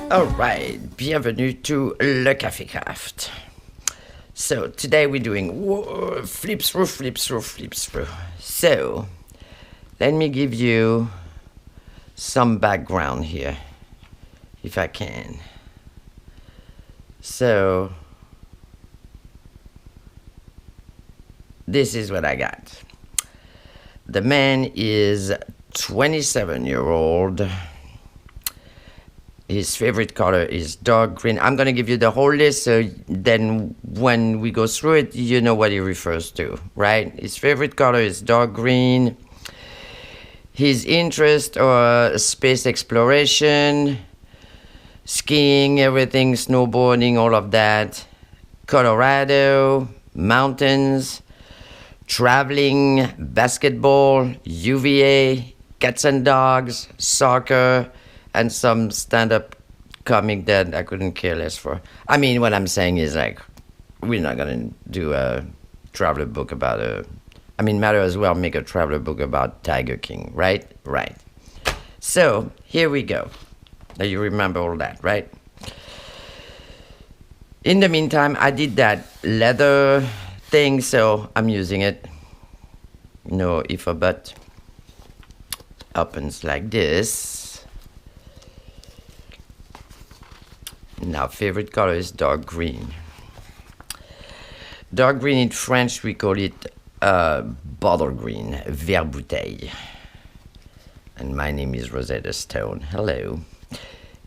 Alright, bienvenue to Le Café Craft. So today we're doing flip through. So let me give you some background here, if I can. So this is what I got. The man is 27-year-old. His favorite color is dark green. I'm going to give you the whole list, so then when we go through it, you know what he refers to, right? His favorite color is dark green. His interests are space exploration, skiing, everything, snowboarding, all of that. Colorado, mountains, traveling, basketball, UVA, cats and dogs, soccer, and some stand-up comic that I couldn't care less for. I mean, what I'm saying is, like, we're not going to do a traveler book about might as well make a traveler book about Tiger King, right? Right. So, here we go. Now, you remember all that, right? In the meantime, I did that leather thing, so I'm using it. No if or but. Opens like this. Now, favorite color is dark green. Dark green in French, we call it bottle green, vert bouteille. And my name is Rosetta Stone. Hello.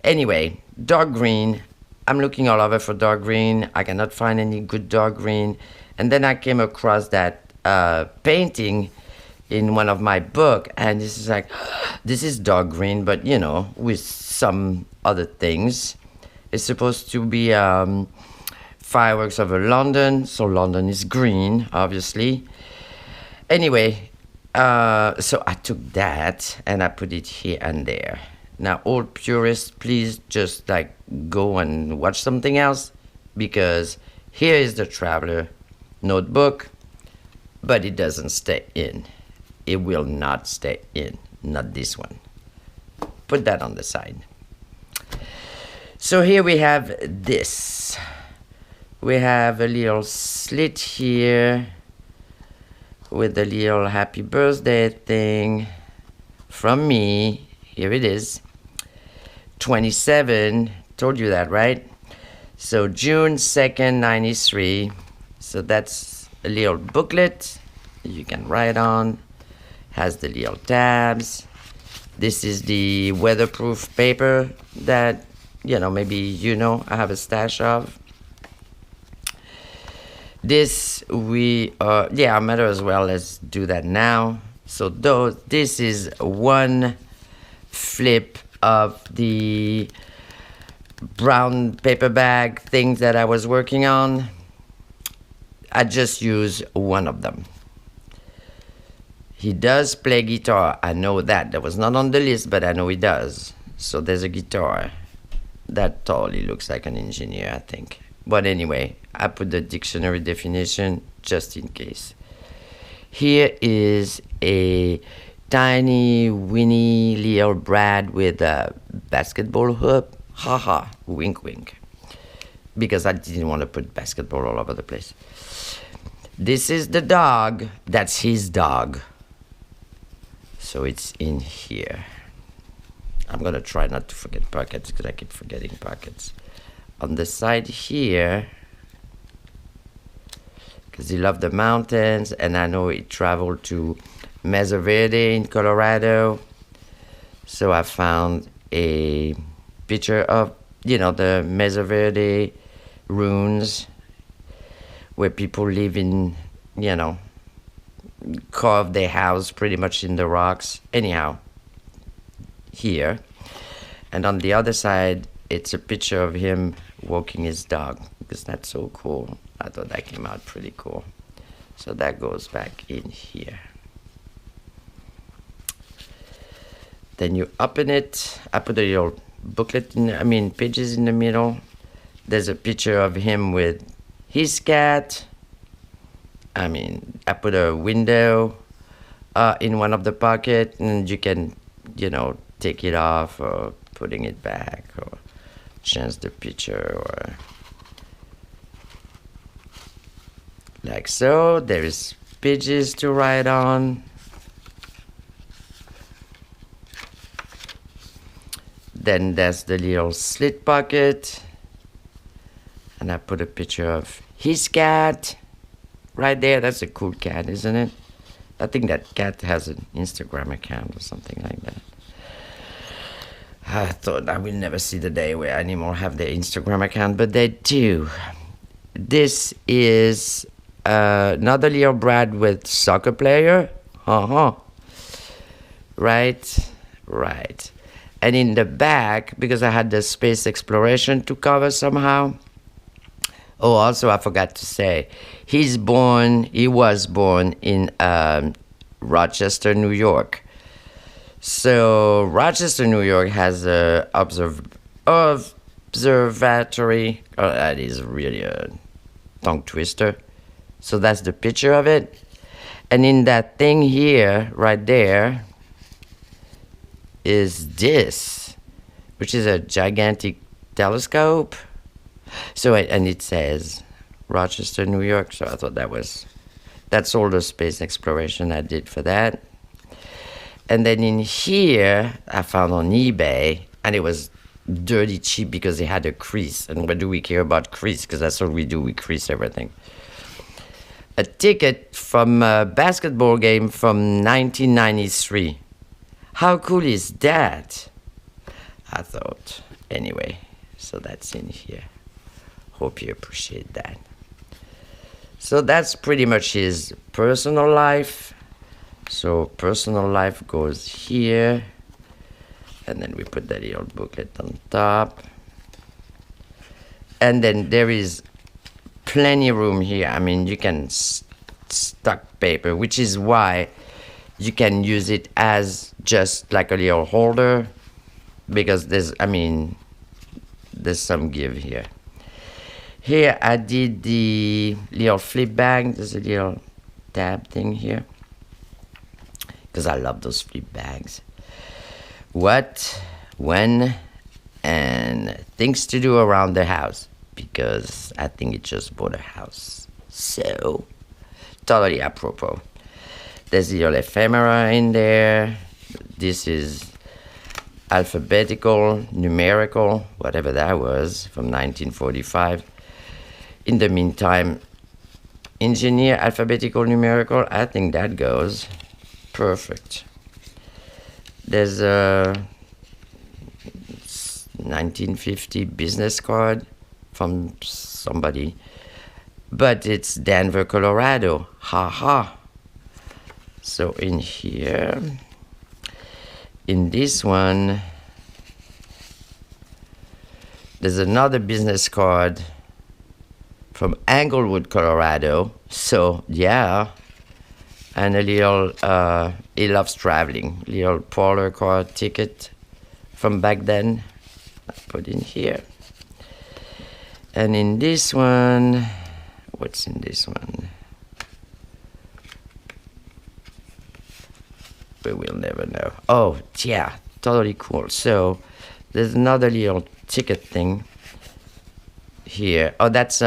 Anyway, dark green. I'm looking all over for dark green. I cannot find any good dark green. And then I came across that painting in one of my book, and this is like, this is dark green, but you know, with some other things. It's supposed to be fireworks over London, so London is green, obviously. Anyway, so I took that and I put it here and there. Now, all purists, please just like go and watch something else, because here is the traveler notebook, but it doesn't stay in. It will not stay in, not this one. Put that on the side. So here we have this. We have a little slit here with a little happy birthday thing from me. Here it is. 27, told you that, right? So June 2nd, 93. So that's a little booklet you can write on. Has the little tabs. This is the weatherproof paper that, you know, maybe you know I have a stash of. This I might as well, let's do that now. So this is one flip of the brown paper bag things that I was working on. I just use one of them. He does play guitar, I know that. That was not on the list, but I know he does. So there's a guitar. That totally looks like an engineer, I think. But anyway, I put the dictionary definition just in case. Here is a tiny, winny little Brad with a basketball hoop. Haha, wink, wink. Because I didn't want to put basketball all over the place. This is the dog. That's his dog. So it's in here. I'm going to try not to forget pockets because I keep forgetting pockets. On the side here, because he loved the mountains, and I know he traveled to Mesa Verde in Colorado. So I found a picture of, you know, the Mesa Verde ruins where people live in, you know, carve their house pretty much in the rocks. Anyhow, here. And on the other side, it's a picture of him walking his dog, because that's so cool. I thought that came out pretty cool. So that goes back in here. Then you open it. I put a little booklet pages in the middle. There's a picture of him with his cat. I put a window in one of the pockets, and you can, take it off or putting it back or change the picture or like so. There is pages to write on. Then there's the little slit pocket. And I put a picture of his cat right there. That's a cool cat, isn't it? I think that cat has an Instagram account or something like that. I thought I will never see the day where anymore have their Instagram account, but they do. This is another little Brad with soccer player. Right. And in the back, because I had the space exploration to cover somehow. Oh, also I forgot to say, he was born in Rochester, New York. So Rochester, New York has a observatory. Oh, that is really a tongue twister. So that's the picture of it. And in that thing here, right there, is this, which is a gigantic telescope. So, and it says Rochester, New York. So I thought that's all the space exploration I did for that. And then in here, I found on eBay, and it was dirty cheap because it had a crease. And what do we care about crease? Because that's what we do, we crease everything. A ticket from a basketball game from 1993. How cool is that? I thought. Anyway, so that's in here. Hope you appreciate that. So that's pretty much his personal life. So personal life goes here. And then we put that little booklet on top. And then there is plenty of room here. I mean, you can stuck paper, which is why you can use it as just like a little holder, because there's some give here. Here I did the little flip bag. There's a little tab thing here, because I love those flip bags. What, when, and things to do around the house, because I think it just bought a house. So, totally apropos. There's a little ephemera in there. This is alphabetical, numerical, whatever that was, from 1945. In the meantime, engineer, alphabetical, numerical, I think that goes perfect. There's a 1950 business card from somebody, but it's Denver, Colorado. Ha. So in here, in this one, there's another business card from Englewood, Colorado. So yeah, and a little, he loves traveling, little parlor car ticket from back then. I put in here. And in this one, what's in this one? But we'll never know. Oh, yeah, totally cool. So there's another little ticket thing here. Oh, that's,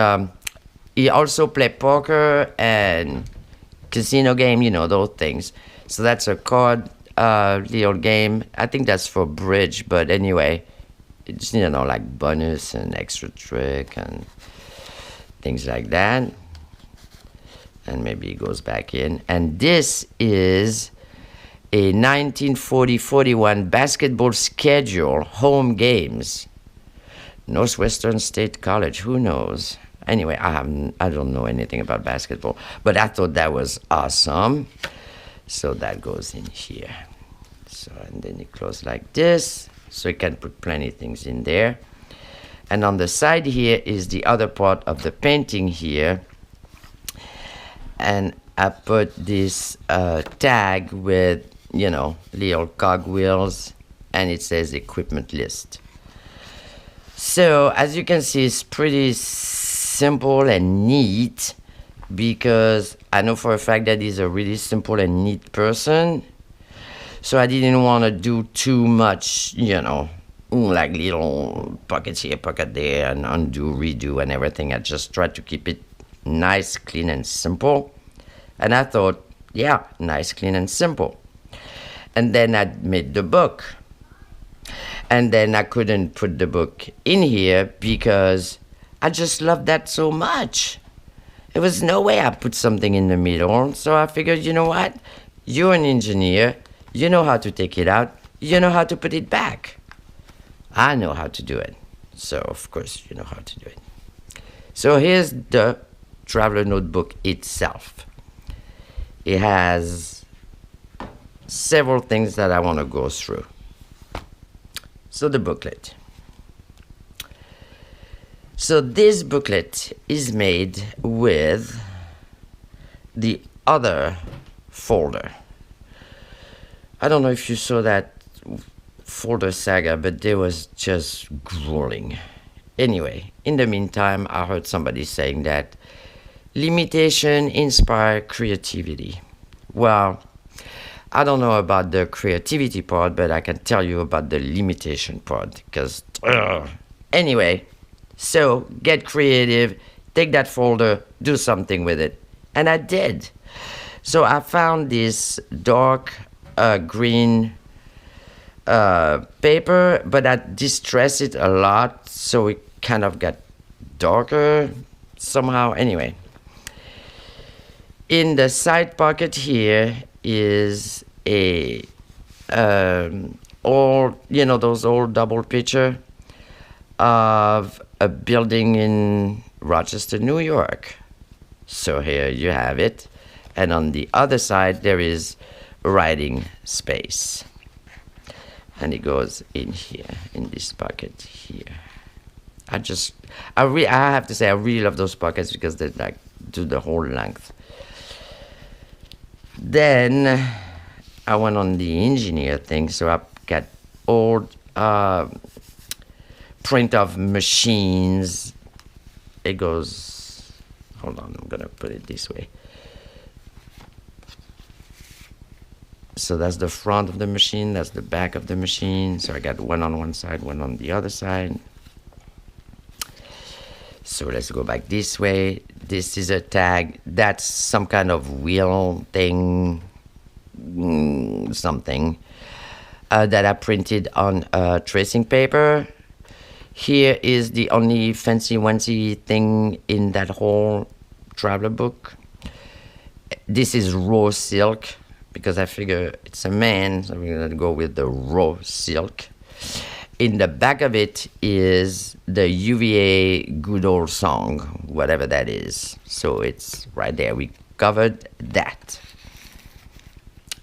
he also played poker and casino game, those things. So that's a card little game. I think that's for bridge, but anyway, it's, like bonus and extra trick and things like that. And maybe it goes back in. And this is a 1940-41 basketball schedule, home games. Northwestern State College, who knows? Anyway, I don't know anything about basketball, but I thought that was awesome. So that goes in here. So, and then you close like this, so you can put plenty of things in there. And on the side here is the other part of the painting here. And I put this tag with, little cogwheels, and it says equipment list. So as you can see, it's pretty simple and neat, because I know for a fact that he's a really simple and neat person. So I didn't want to do too much, like little pockets here, pocket there, and undo, redo, and everything. I just tried to keep it nice, clean, and simple. And I thought, yeah, nice, clean, and simple. And then I made the book. And then I couldn't put the book in here because I just loved that so much. There was no way I put something in the middle. So I figured, you know what? You're an engineer. You know how to take it out. You know how to put it back. I know how to do it. So, of course, you know how to do it. So here's the traveler notebook itself. It has several things that I want to go through. So the booklet. So this booklet is made with the other folder. I don't know if you saw that folder saga, but they was just grueling. Anyway, in the meantime, I heard somebody saying that limitation inspire creativity. Well, I don't know about the creativity part, but I can tell you about the limitation part, because anyway, so get creative, take that folder, do something with it. And I did. So I found this dark green paper, but I distressed it a lot, so it kind of got darker somehow. Anyway, in the side pocket here is a old, those old double picture of a building in Rochester, New York. So here you have it, and on the other side there is writing space. And it goes in here, in this pocket here. I have to say, I really love those pockets because they like do the whole length. Then I went on the engineer thing, so I got old print of machines. It goes, hold on, I'm gonna put it this way. So that's the front of the machine, that's the back of the machine. So I got one on one side, one on the other side. So let's go back this way. This is a tag. That's some kind of wheel thing, something that I printed on tracing paper. Here is the only fancy-wancy thing in that whole traveler book. This is raw silk, because I figure it's a man, so we're gonna go with the raw silk. In the back of it is the UVA Good Old Song, whatever that is. So it's right there. We covered that.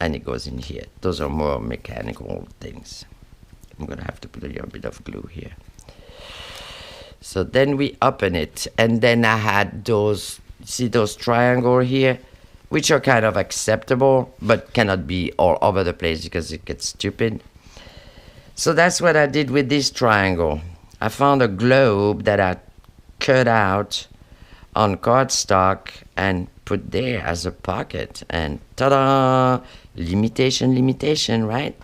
And it goes in here. Those are more mechanical things. I'm gonna have to put a bit of glue here. So then we open it, and then I had those, see those triangles here, which are kind of acceptable, but cannot be all over the place because it gets stupid. So that's what I did with this triangle. I found a globe that I cut out on cardstock and put there as a pocket, and ta-da! Limitation, right?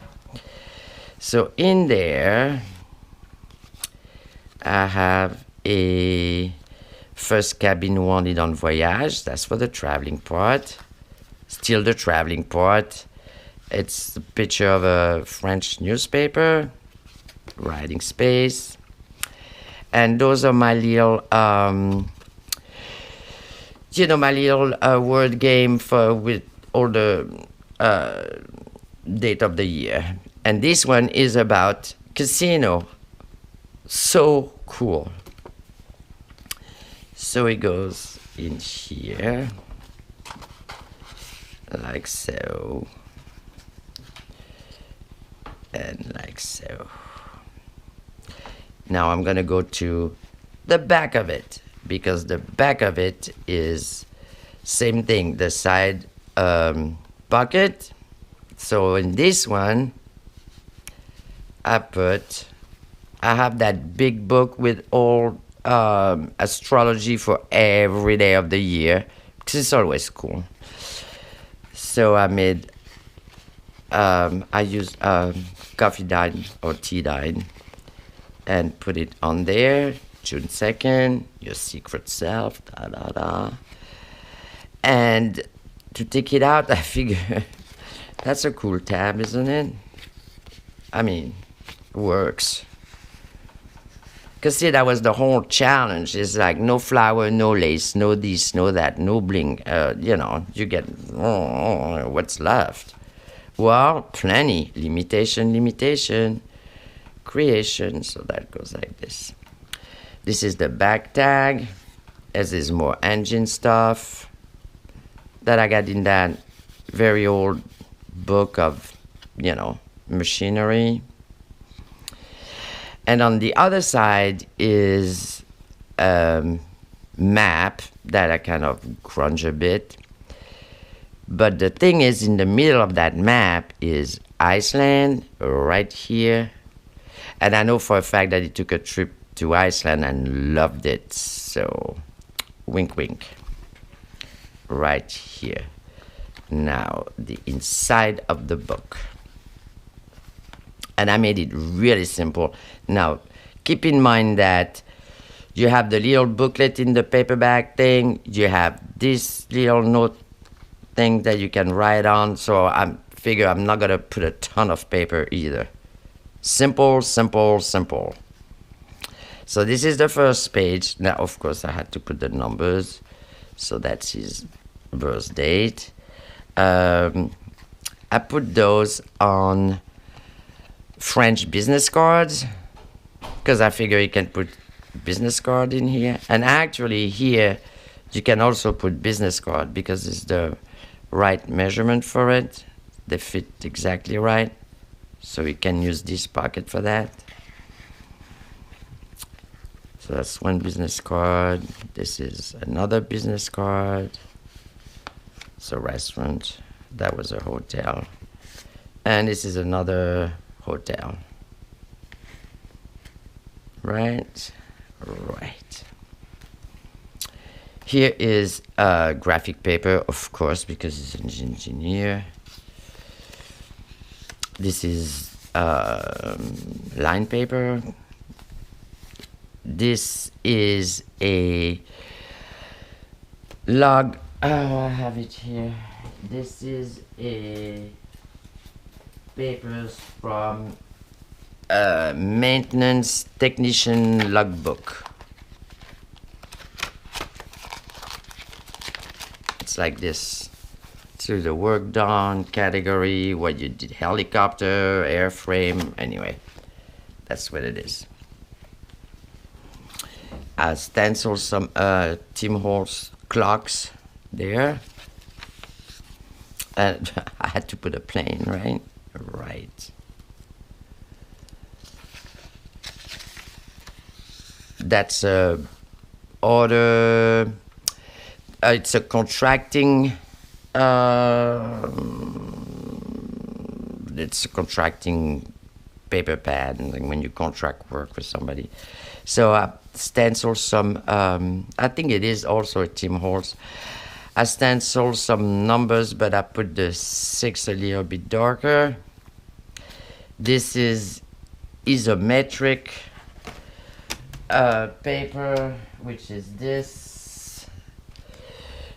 So in there, I have a first cabine wanted on voyage. That's for the traveling part. Still the traveling part. It's a picture of a French newspaper, writing space. And those are my little, my little word game with all the date of the year. And this one is about casino. So cool. So it goes in here, like so, and like so. Now I'm gonna go to the back of it, because the back of it is same thing, the side pocket. So in this one, I have that big book with all astrology for every day of the year, because it's always cool. So I made, I used coffee dye or tea dye, and put it on there. June 2nd, your secret self, da da da. And to take it out, I figure that's a cool tab, isn't it? I mean, it works. Because see, that was the whole challenge. It's like no flower, no lace, no this, no that, no bling. You get, what's left? Well, plenty. Limitation, creation. So that goes like this. This is the back tag. As is more engine stuff that I got in that very old book of, machinery. And on the other side is a map that I kind of grunge a bit. But the thing is, in the middle of that map is Iceland, right here. And I know for a fact that he took a trip to Iceland and loved it. So, wink, wink. Right here. Now, the inside of the book. And I made it really simple. Now, keep in mind that you have the little booklet in the paperback thing. You have this little note thing that you can write on. So I figure I'm not going to put a ton of paper either. Simple, simple, simple. So this is the first page. Now, of course, I had to put the numbers. So that's his birth date. I put those on French business cards because I figure you can put business card in here. And actually here you can also put business card because it's the right measurement for it. They fit exactly right. So you can use this pocket for that. So that's one business card. This is another business card. So restaurant. That was a hotel. And this is another hotel. Right. Here is graphic paper, of course, because he's an engineer. This is line paper. This is a log. I have it here. This is a papers from a maintenance technician logbook. It's like this. So the work done, category, what you did, helicopter, airframe, anyway. That's what it is. I stenciled some Tim Holtz clocks there. And I had to put a plane, right? Right. That's a order. It's a contracting. It's a contracting paper pad, and when you contract work with somebody. So I stenciled some. I think it is also a Tim Holtz. I stenciled some numbers, but I put the 6 a little bit darker. This is isometric paper, which is this.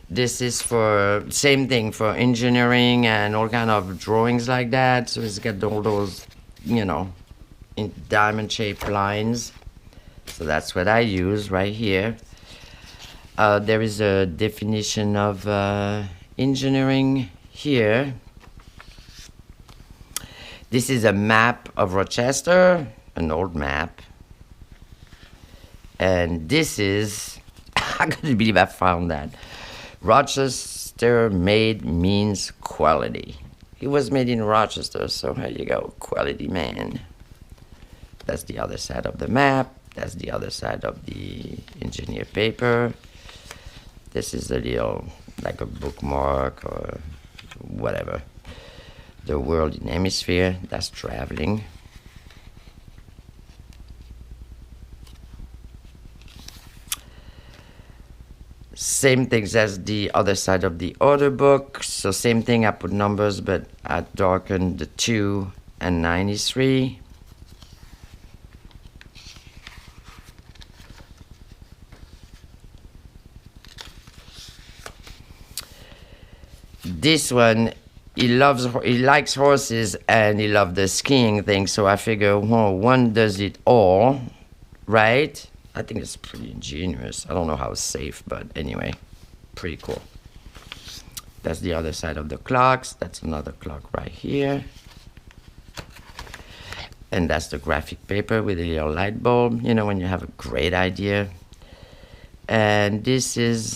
This is for same thing for engineering and all kind of drawings like that. So it's got all those, in diamond-shaped lines. So that's what I use right here. There is a definition of engineering here. This is a map of Rochester, an old map. And this is, I couldn't believe I found that. Rochester made means quality. It was made in Rochester, so here you go, quality man. That's the other side of the map. That's the other side of the engineer paper. This is a little, like a bookmark or whatever. The world in hemisphere, that's traveling. Same things as the other side of the order book. So same thing, I put numbers, but I darkened the 2 and 93. This one, he likes horses and he loves the skiing thing. So I figure, well, one does it all, right? I think it's pretty ingenious. I don't know how safe, but anyway, pretty cool. That's the other side of the clocks. That's another clock right here. And that's the graphic paper with a little light bulb, you know, when you have a great idea. And this is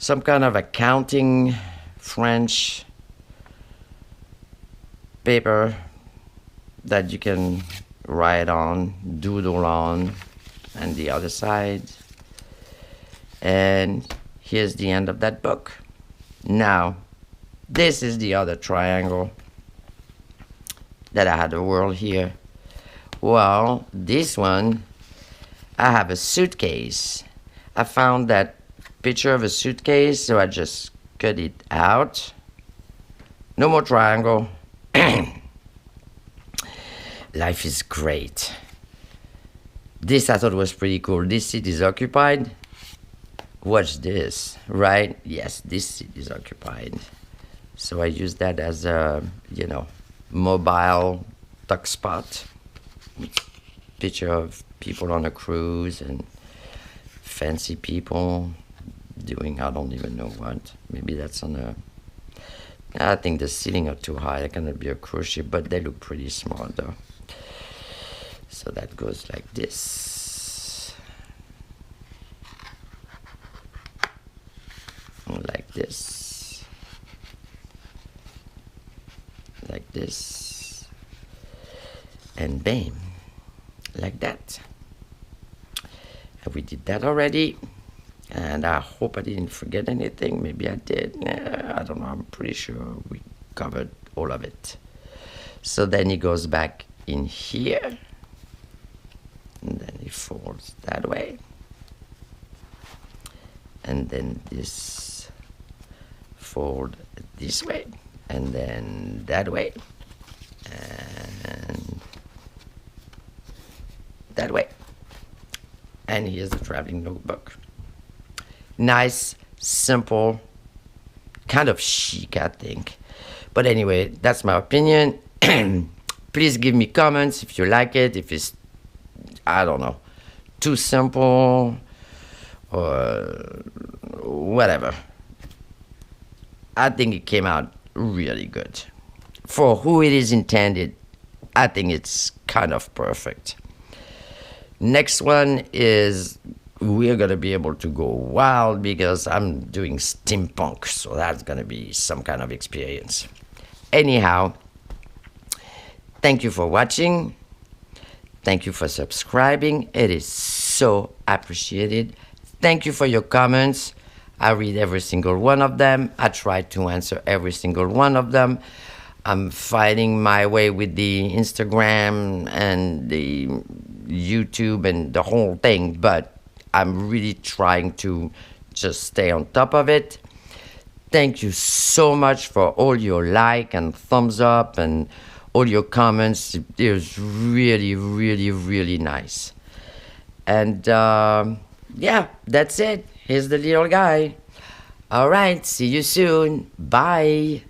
some kind of accounting French paper that you can write on, doodle on, and the other side. And here's the end of that book. Now, this is the other triangle that I had a whirl here. Well, this one, I have a suitcase. I found that picture of a suitcase, so I just cut it out. No more triangle. Life is great. This I thought was pretty cool. This seat is occupied. Watch this, right? Yes, this seat is occupied. So I use that as a, you know, mobile tuck spot. Picture of people on a cruise and fancy people doing I don't even know what. Maybe that's on a... I think the ceiling are too high. It cannot be a cruise ship, but they look pretty small though. So that goes like this. Like this. Like this. And bam. Like that. And we did that already. And I hope I didn't forget anything. Maybe I did. I don't know. I'm pretty sure we covered all of it. So then he goes back in here. And then he folds that way. And then this fold this way. And then that way. And that way. And here's the traveling notebook. Nice, simple, kind of chic, I think. But anyway, that's my opinion. Please give me comments if you like it, if it's, I don't know, too simple or whatever. I think it came out really good. For who it is intended, I think it's kind of perfect. Next one is we're going to be able to go wild because I'm doing steampunk, so that's going to be some kind of experience. Anyhow, thank you for watching. Thank you for subscribing. It is so appreciated. Thank you for your comments. I read every single one of them. I try to answer every single one of them. I'm fighting my way with the Instagram and the YouTube and the whole thing, but I'm really trying to just stay on top of it. Thank you so much for all your like and thumbs up and all your comments. It was really, really, really nice. And yeah, that's it. Here's the little guy. All right, see you soon. Bye.